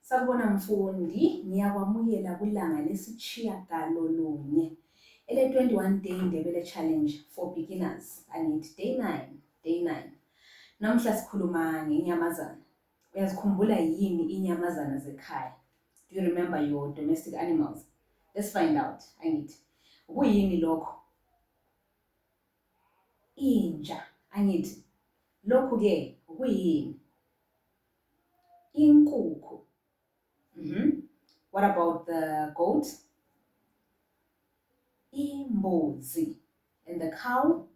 Sakubona mfundi, ngiyakwamukela kulanga lesitshiyagalolunye ele 21 day Ndebele challenge for beginners. Angithi day 9. Namhla sikhuluma ngenyamazana. Uyazikhumbula yini inyamazana zekhaya? Do you remember your domestic animals? Let's find out. Angithi ukuyini lokho? Inja. Angithi lokhu ke ukuyini? Inkukhu. What about the goat? Imbuzi. And the cow?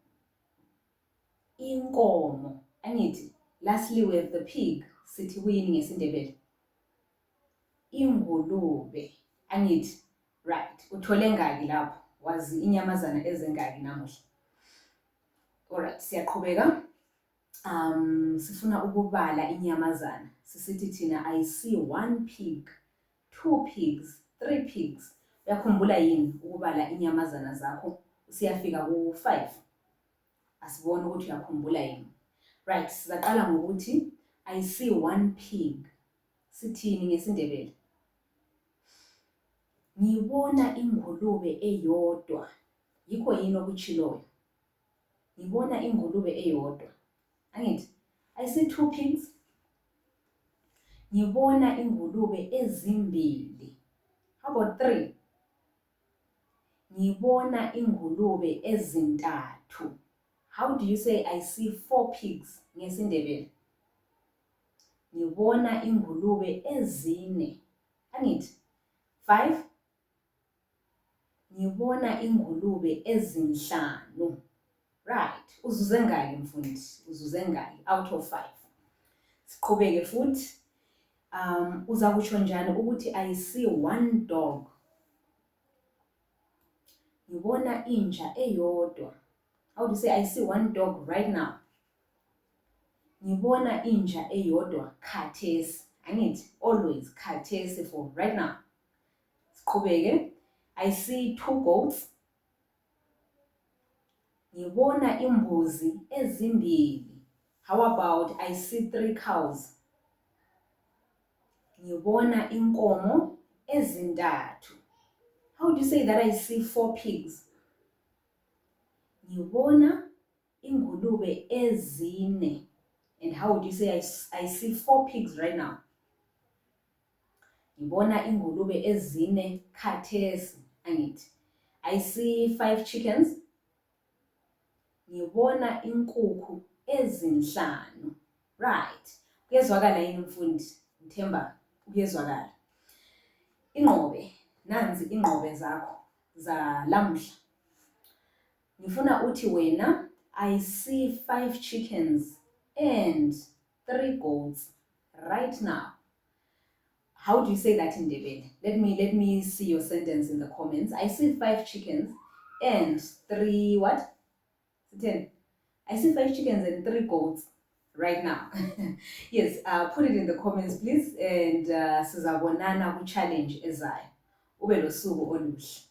Inkomo. Angithi lastly we have the pig. Sithi kuyini ngesindebele? Ingulube. Angithi right. Uthole ngaki lapho? Wazi inyamazana ezengaki namuhla? Alright, siyaqhubeka. Sifuna ukubala inyamazana. Sisithi thina I see 1 pig, 2 pigs, 3 pigs. Uyakhumbula yini ukubala inyamazana zakho usiyafika ku 5? Asibone ukuthi uyakhumbula yini. Right, sizaqala ngokuthi I see 1 pig. Sithini ngesindebele? Ngibona ingulube eyodwa. Yikho yini okuchiloyo? Ngibona ingulube eyodwa. Angithi I see 2 pigs. Ngibona ingulube ezimbili. How about 3? Ngibona ingulube ezintathu. How do you say I see 4 pigs ngesindebele? Ngibona ingulube ezine. Angithi 5. Ngibona ingulube ezinhlanu. Right, uzuze ngaki mfundi? Uzuze ngaki out of 5? Siqhubeke futhi. Uza kusho njani ukuthi I see 1 dog? Ngibona inja eyodwa. How do you say I see 1 dog right now? Ngibona inja eyodwa khathesi. Angithi always khathesi for right now. Siqhubeke. I see 2 goats. Ngibona imbuzi ezimbili. How about I see 3 cows? Ngibona inkomo ezintathu. How do you say that I see 4 pigs? Ngibona ingulube ezine. And how would you say I see 4 pigs right now? Ngibona ingulube ezine khathesi. Angithi I see 5 chickens. Ngibona inkukhu ezinhlanu. Right. Kuyezwakala yini mfundi? Ngithemba kuyezwakala. Inqobe, nanzi inqobe zakho za lamhla. Ngifuna uthi wena I see 5 chickens and 3 goats right now. How do you say that in Ndebele? Let me see your sentence in the comments. I see 5 chickens and 3 what? 10. I see 5 chickens and 3 goats right now. Yes, put it in the comments please, and sizabonana ku challenge ezayo. Ube losuku oluhle.